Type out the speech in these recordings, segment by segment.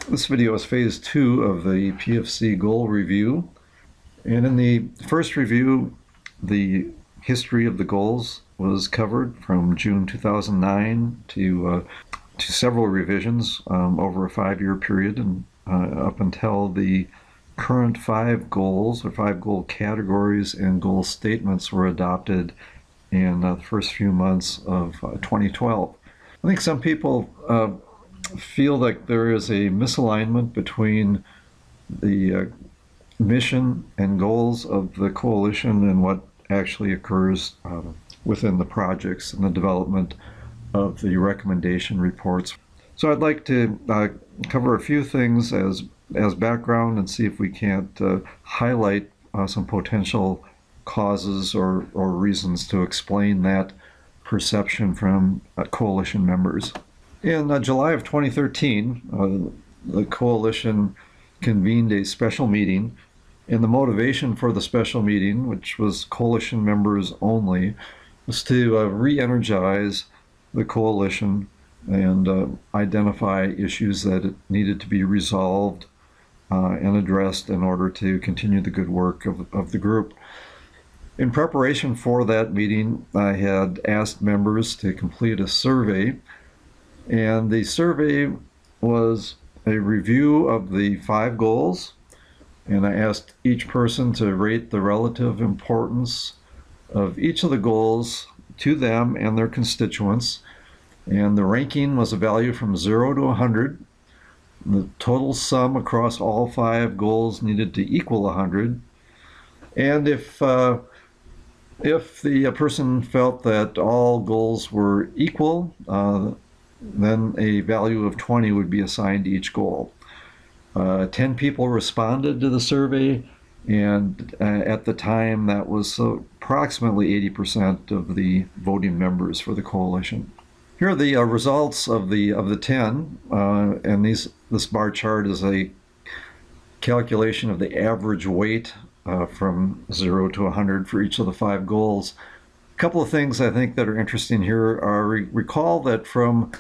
This video is phase 2 of the PFC goal review. And in the first review, the history of the goals was covered from June 2009 to several revisions over a 5-year period, and up until the current 5 goals or 5 goal categories and goal statements were adopted in the first few months of 2012. I think some people feel like there is a misalignment between the mission and goals of the coalition and what actually occurs within the projects and the development of the recommendation reports. So I'd like to cover a few things as background and see if we can't highlight some potential causes or reasons to explain that perception from coalition members. In July of 2013, the coalition convened a special meeting, and the motivation for the special meeting, which was coalition members only, was to re-energize the coalition and identify issues that needed to be resolved and addressed in order to continue the good work of the group. In preparation for that meeting, I had asked members to complete a survey, and the survey was a review of the 5 goals, and I asked each person to rate the relative importance of each of the goals to them and their constituents, and the ranking was a value from 0 to 100. The total sum across all 5 goals needed to equal 100, and if the person felt that all goals were equal, then a value of 20 would be assigned to each goal. 10 people responded to the survey, and at the time that was approximately 80% of the voting members for the coalition. Here are the results of the 10, and this bar chart is a calculation of the average weight from 0 to 100 for each of the 5 goals. A couple of things I think that are interesting here are recall that from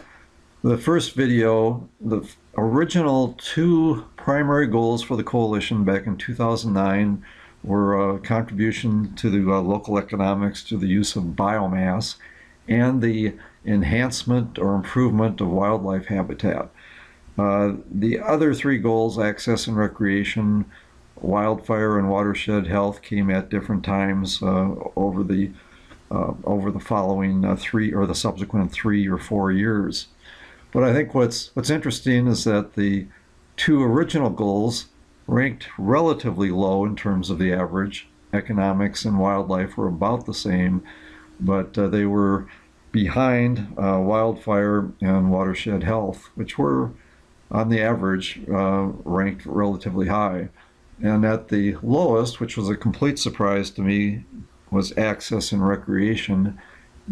the first video, the original 2 primary goals for the coalition back in 2009 were a contribution to the local economics through the use of biomass and the enhancement or improvement of wildlife habitat. The other 3 goals, access and recreation, wildfire and watershed health, came at different times over the following 3 or the subsequent 3 or 4 years. But I think what's interesting is that the 2 original goals ranked relatively low in terms of the average. Economics and wildlife were about the same, but they were behind wildfire and watershed health, which were, on the average, ranked relatively high. And at the lowest, which was a complete surprise to me, was access and recreation,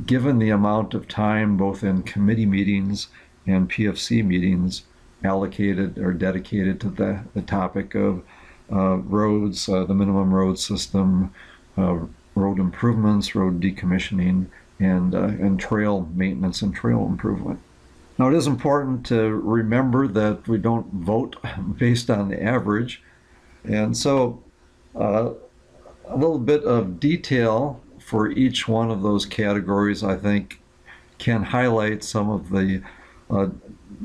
given the amount of time both in committee meetings and PFC meetings allocated or dedicated to the topic of roads, the minimum road system, road improvements, road decommissioning, and trail maintenance and trail improvement. Now, it is important to remember that we don't vote based on the average, and so a little bit of detail for each one of those categories, I think, can highlight some of the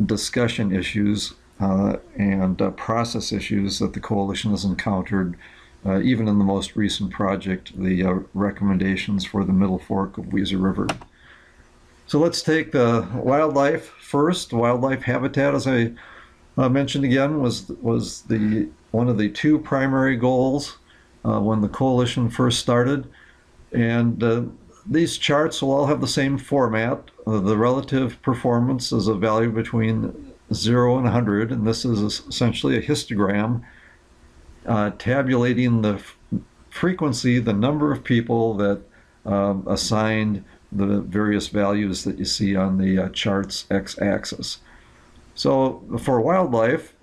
discussion issues and process issues that the coalition has encountered, even in the most recent project, the recommendations for the Middle Fork of Weezer River. So let's take the wildlife first. Wildlife habitat, as I mentioned again, was one of the 2 primary goals when the coalition first started, and these charts will all have the same format. The relative performance is a value between 0 and 100, and this is essentially a histogram tabulating the frequency, the number of people that assigned the various values that you see on the chart's x-axis. So for wildlife,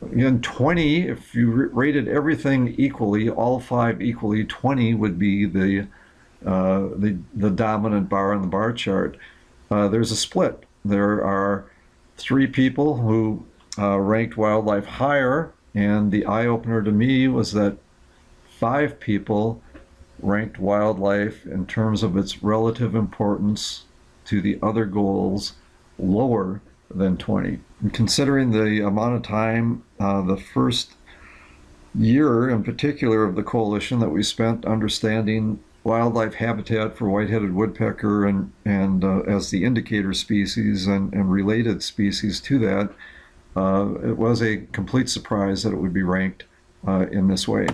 again, 20, if you rated everything equally, all 5 equally, 20 would be the dominant bar on the bar chart. There's a split. There are 3 people who ranked wildlife higher, and the eye-opener to me was that 5 people ranked wildlife in terms of its relative importance to the other goals lower than 20. And considering the amount of time, the first year in particular of the coalition that we spent understanding wildlife habitat for white-headed woodpecker and as the indicator species and related species to that, it was a complete surprise that it would be ranked in this way.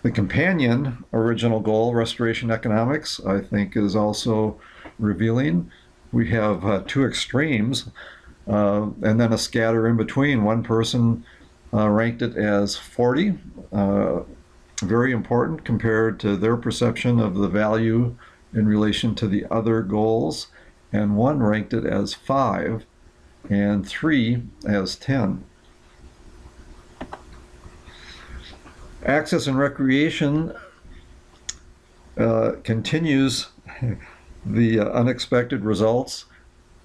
The companion original goal, restoration economics, I think is also revealing. We have 2 extremes and then a scatter in between. One person ranked it as 40, very important compared to their perception of the value in relation to the other goals, and one ranked it as 5 and 3 as 10. Access and recreation continues the unexpected results.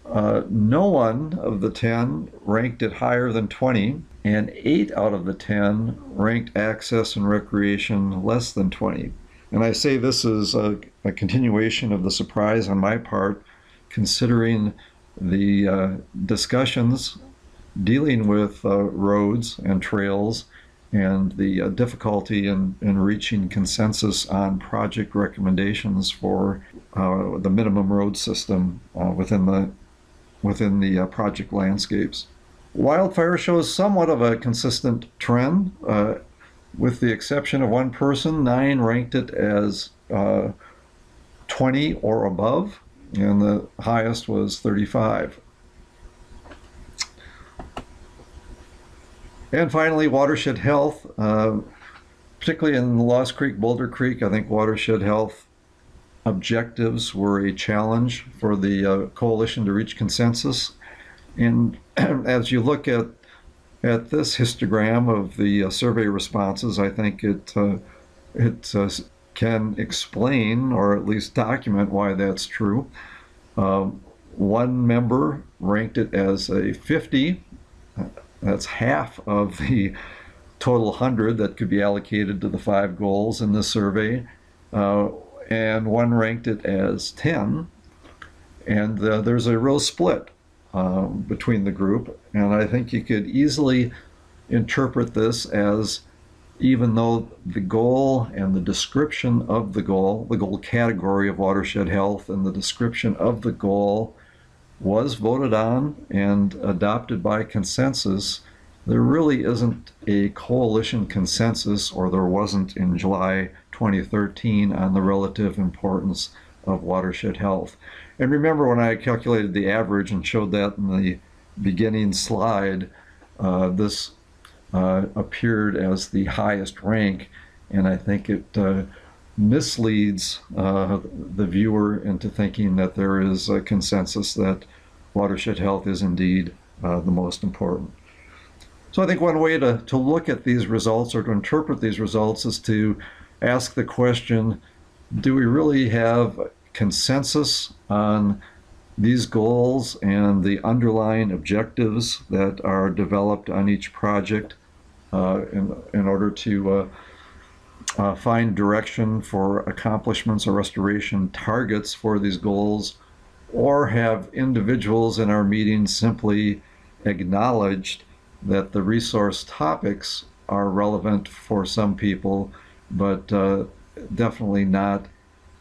No one of the 10 ranked it higher than 20, and 8 out of the 10 ranked access and recreation less than 20. And I say this is a continuation of the surprise on my part, considering the discussions dealing with roads and trails and the difficulty in reaching consensus on project recommendations for the minimum road system within the project landscapes. Wildfire shows somewhat of a consistent trend, with the exception of one person. 9 ranked it as 20 or above, and the highest was 35. And finally, watershed health, particularly in Lost Creek, Boulder Creek. I think watershed health objectives were a challenge for the coalition to reach consensus. And as you look at this histogram of the survey responses, I think it can explain or at least document why that's true. One member ranked it as a 50. That's half of the total 100 that could be allocated to the 5 goals in the survey. And one ranked it as 10. And there's a real split between the group. And I think you could easily interpret this as, even though the goal and the description of the goal category of watershed health and the description of the goal was voted on and adopted by consensus, there really isn't a coalition consensus, or there wasn't in July 2013, on the relative importance of watershed health. And remember, when I calculated the average and showed that in the beginning slide, this appeared as the highest rank, and I think it misleads the viewer into thinking that there is a consensus that watershed health is indeed the most important. So I think one way to look at these results or to interpret these results is to ask the question, do we really have consensus on these goals and the underlying objectives that are developed on each project in order to find direction for accomplishments or restoration targets for these goals? Or have individuals in our meetings simply acknowledged that the resource topics are relevant for some people, but definitely not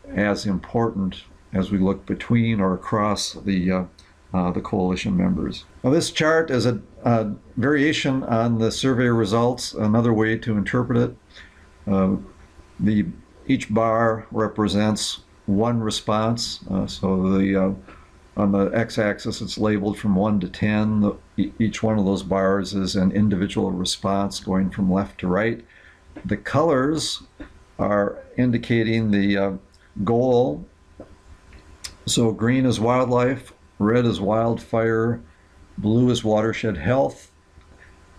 as important as we look between or across the coalition members? Now, this chart is a variation on the survey results, another way to interpret it. Each bar represents one response. So on the x-axis, it's labeled from 1 to 10. Each one of those bars is an individual response going from left to right. The colors are indicating the goal. So green is wildlife, red is wildfire, blue is watershed health,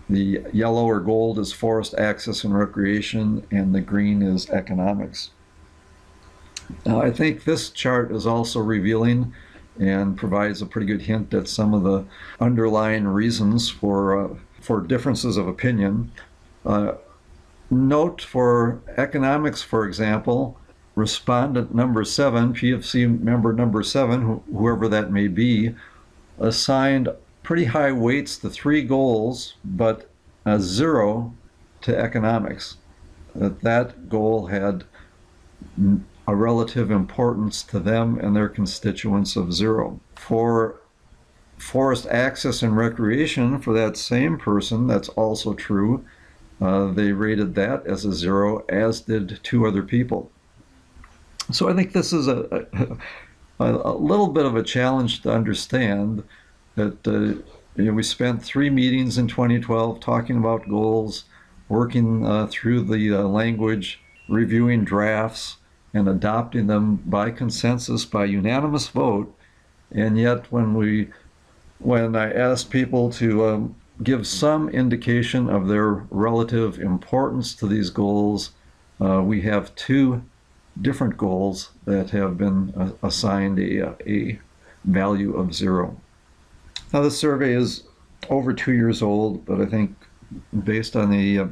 the yellow or gold is forest access and recreation, and the green is economics. Now, I think this chart is also revealing and provides a pretty good hint at some of the underlying reasons for differences of opinion. Note for economics, for example, respondent number 7, PFC member number 7, whoever that may be, assigned pretty high weights to 3 goals, but a 0 to economics. That goal had a relative importance to them and their constituents of 0. For forest access and recreation, for that same person, that's also true. They rated that as a 0, as did 2 other people. So I think this is a little bit of a challenge to understand that we spent 3 meetings in 2012 talking about goals, working through the language, reviewing drafts, and adopting them by consensus, by unanimous vote. And yet when I asked people to give some indication of their relative importance to these goals, we have 2 different goals that have been assigned a value of 0. Now, this survey is over 2 years old, but I think based on the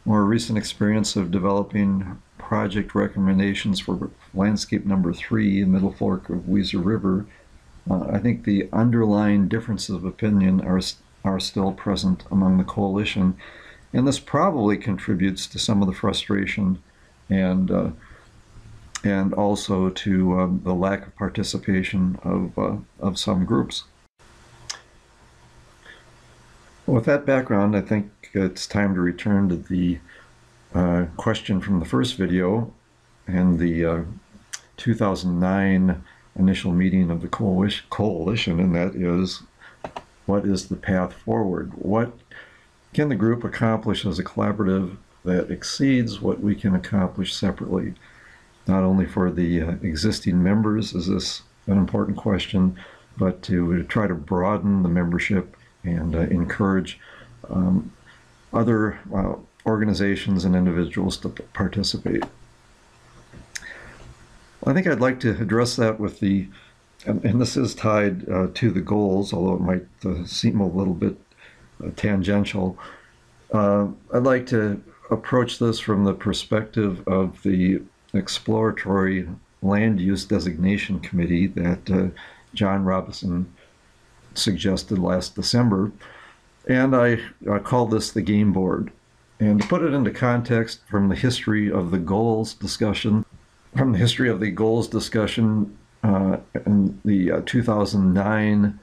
more recent experience of developing project recommendations for landscape number 3 in Middle Fork of Weiser River, I think the underlying differences of opinion are still present among the coalition, and this probably contributes to some of the frustration and also to the lack of participation of some groups. With that background, I think it's time to return to the question from the first video and the 2009 initial meeting of the coalition, and that is, what is the path forward? What can the group accomplish as a collaborative that exceeds what we can accomplish separately? Not only for the existing members is this an important question, but to try to broaden the membership and encourage other organizations and individuals to participate. I think I'd like to address that with and this is tied to the goals, although it might seem a little bit tangential. I'd like to approach this from the perspective of the Exploratory Land Use Designation Committee that John Robinson suggested last December. And I call this the game board. And to put it into context from the history of the goals discussion, in the 2009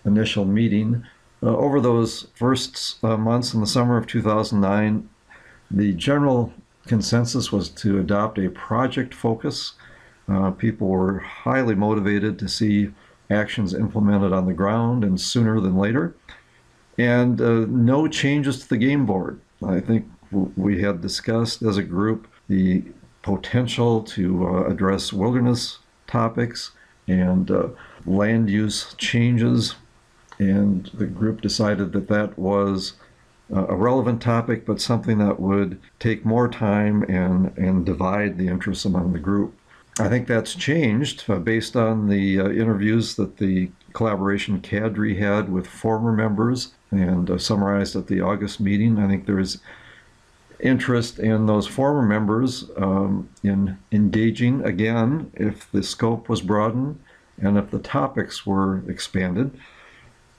initial meeting, over those first months in the summer of 2009, the general consensus was to adopt a project focus. People were highly motivated to see actions implemented on the ground and sooner than later. And no changes to the game board. I think we had discussed as a group the potential to address wilderness topics and land use changes, and the group decided that that was a relevant topic, but something that would take more time and divide the interests among the group. I think that's changed based on the interviews that the collaboration cadre had with former members and summarized at the August meeting. I think there's interest in those former members in engaging again if the scope was broadened and if the topics were expanded.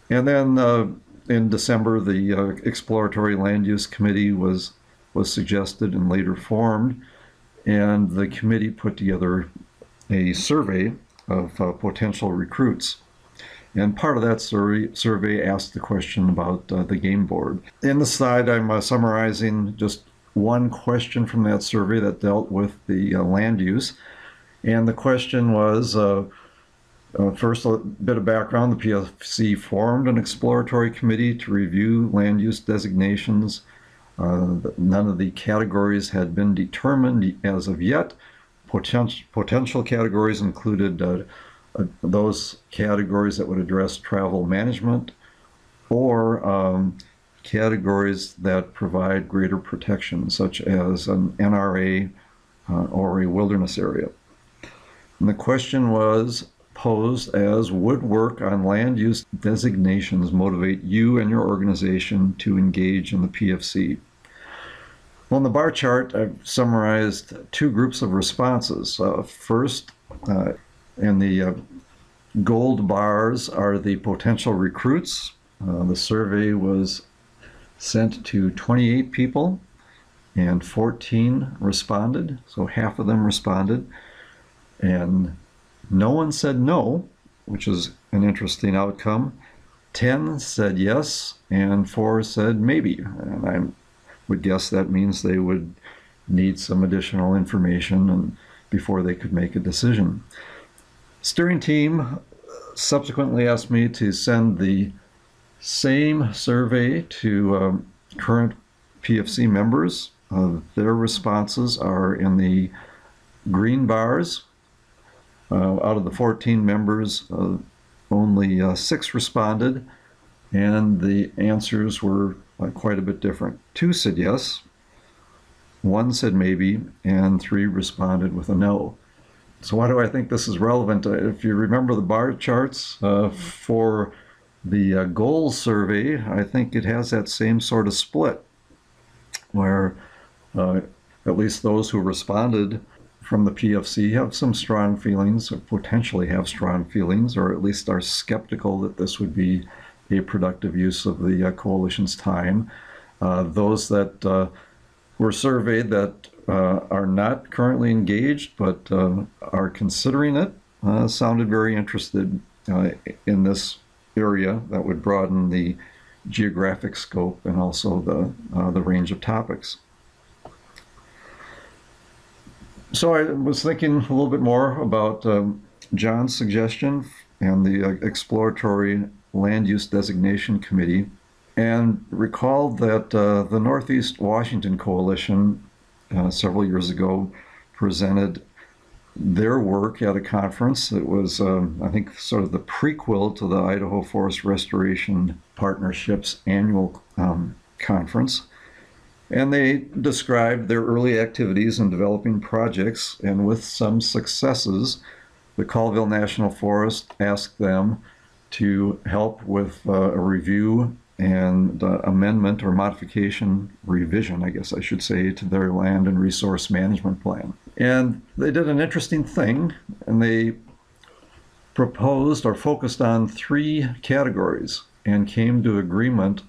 And then in December, the Exploratory Land Use Committee was suggested and later formed, and the committee put together a survey of potential recruits. And part of that survey asked the question about the game board. In the slide, I'm summarizing just one question from that survey that dealt with the land use. And the question was, first, a bit of background. The PFC formed an exploratory committee to review land use designations. None of the categories had been determined as of yet. Potential categories included those categories that would address travel management, or categories that provide greater protection, such as an NRA or a wilderness area. And the question was, posed as, would work on land use designations motivate you and your organization to engage in the PFC? Well, in the bar chart, I've summarized two groups of responses. First, in the gold bars are the potential recruits. The survey was sent to 28 people and 14 responded, so half of them responded. And no one said no, which is an interesting outcome. 10 said yes, and 4 said maybe. And I would guess that means they would need some additional information and before they could make a decision. Steering team subsequently asked me to send the same survey to current PFC members. Their responses are in the green bars. Out of the 14 members, only 6 responded, and the answers were quite a bit different. 2 said yes, 1 said maybe, and 3 responded with a no. So why do I think this is relevant? If you remember the bar charts for the goals survey, I think it has that same sort of split, where at least those who responded from the PFC have some strong feelings, or potentially have strong feelings, or at least are skeptical that this would be a productive use of the coalition's time. Those that were surveyed that are not currently engaged but are considering it sounded very interested in this area that would broaden the geographic scope and also the range of topics. So I was thinking a little bit more about John's suggestion and the Exploratory Land Use Designation Committee, and recalled that the Northeast Washington Coalition several years ago presented their work at a conference. It was, I think, sort of the prequel to the Idaho Forest Restoration Partnership's annual conference. And they described their early activities in developing projects, and with some successes, the Colville National Forest asked them to help with a review and amendment or modification, revision, I guess I should say, to their land and resource management plan. And they did an interesting thing, and they proposed or focused on 3 categories and came to agreement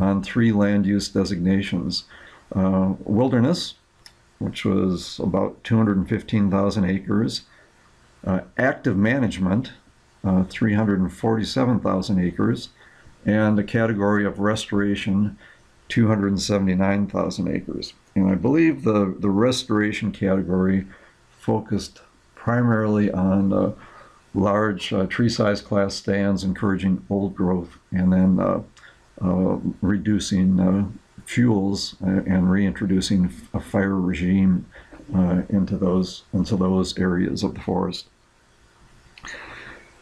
on 3 land use designations. Wilderness, which was about 215,000 acres, active management, 347,000 acres, and a category of restoration, 279,000 acres. And I believe the restoration category focused primarily on large tree size class stands, encouraging old growth, and then reducing fuels and reintroducing a fire regime into those areas of the forest.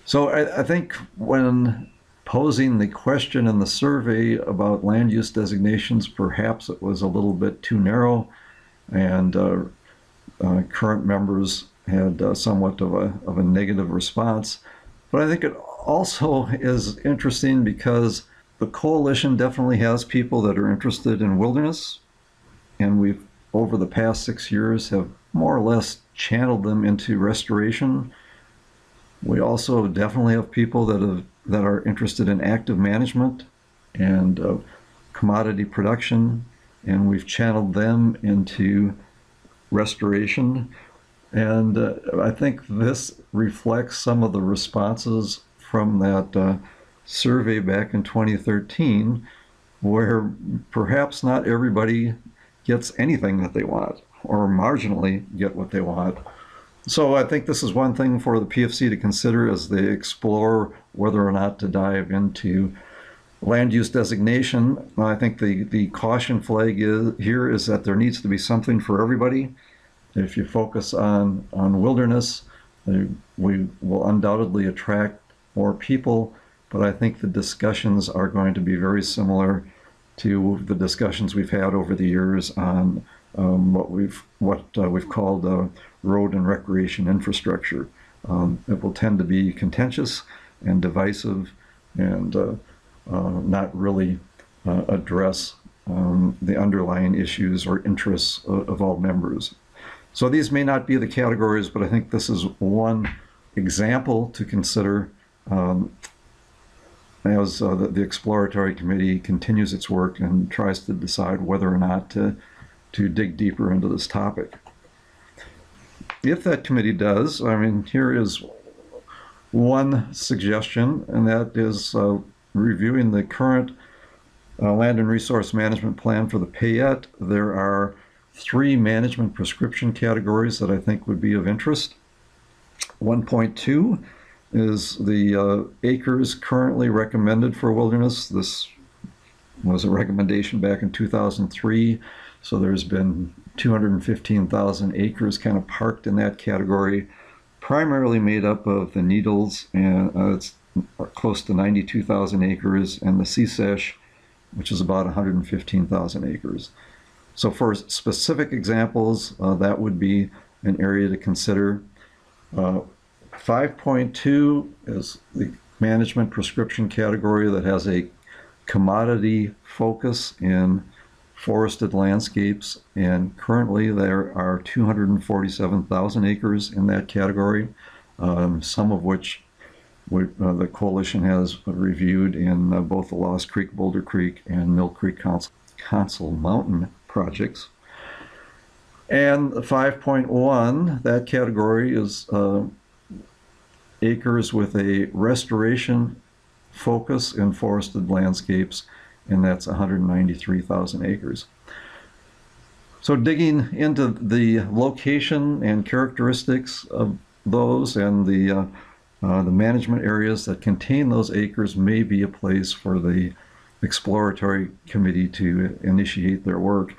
So I think when posing the question in the survey about land use designations, perhaps it was a little bit too narrow, and current members had somewhat of a negative response. But I think it also is interesting because the coalition definitely has people that are interested in wilderness, and we've, over the past 6 years, have more or less channeled them into restoration. We also definitely have people that are interested in active management and commodity production, and we've channeled them into restoration. And I think this reflects some of the responses from that survey back in 2013, where perhaps not everybody gets anything that they want, or marginally get what they want. So I think this is one thing for the PFC to consider as they explore whether or not to dive into land use designation. I think the caution flag here is that there needs to be something for everybody. If you focus on wilderness, we will undoubtedly attract more people, but I think the discussions are going to be very similar to the discussions we've had over the years on what we've called road and recreation infrastructure. it will tend to be contentious and divisive and not really address the underlying issues or interests of all members. So these may not be the categories, but I think this is one example to consider as the exploratory committee continues its work and tries to decide whether or not to dig deeper into this topic. If that committee does, I mean, here is one suggestion, and that is reviewing the current land and resource management plan for the Payette. There are 3 management prescription categories that I think would be of interest. 1.2 is the acres currently recommended for wilderness. This was a recommendation back in 2003, so there's been 215,000 acres kind of parked in that category, primarily made up of the needles, and it's close to 92,000 acres, and the CSESH, which is about 115,000 acres. So for specific examples, that would be an area to consider. 5.2 is the management prescription category that has a commodity focus in forested landscapes, and currently there are 247,000 acres in that category, some of which the coalition has reviewed in both the Lost Creek, Boulder Creek, and Mill Creek Council Mountain projects. And 5.1, that category is acres with a restoration focus in forested landscapes, and that's 193,000 acres. So digging into the location and characteristics of those and the management areas that contain those acres may be a place for the exploratory committee to initiate their work.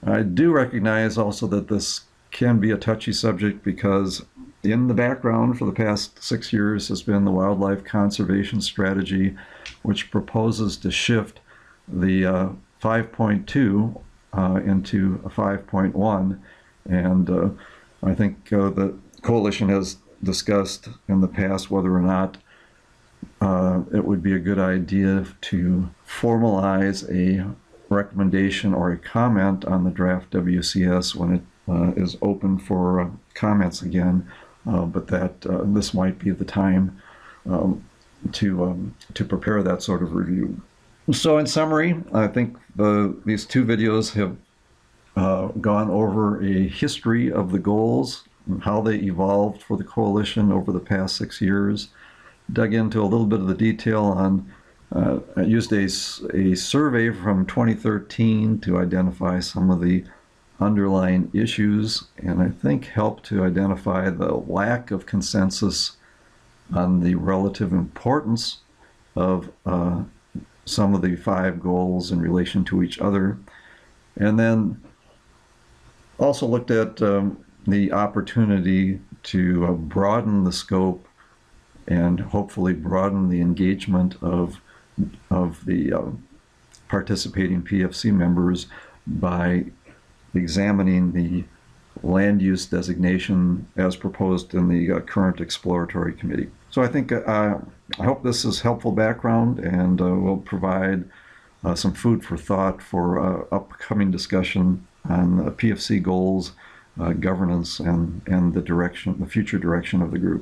I do recognize also that this can be a touchy subject because in the background for the past 6 years has been the wildlife conservation strategy, which proposes to shift the 5.2 into a 5.1, and I think the coalition has discussed in the past whether or not it would be a good idea to formalize a recommendation or a comment on the draft WCS when it is open for comments again, but that this might be the time to prepare that sort of review. So in summary, I think these 2 videos have gone over a history of the goals, how they evolved for the coalition over the past 6 years, dug into a little bit of the detail on, I used a survey from 2013 to identify some of the underlying issues, and I think helped to identify the lack of consensus on the relative importance of some of the 5 goals in relation to each other, and then also looked at the opportunity to broaden the scope and hopefully broaden the engagement of the participating PFC members by examining the land use designation as proposed in the current exploratory committee. So I think I hope this is helpful background and will provide some food for thought for upcoming discussion on PFC goals, governance, and the future direction of the group.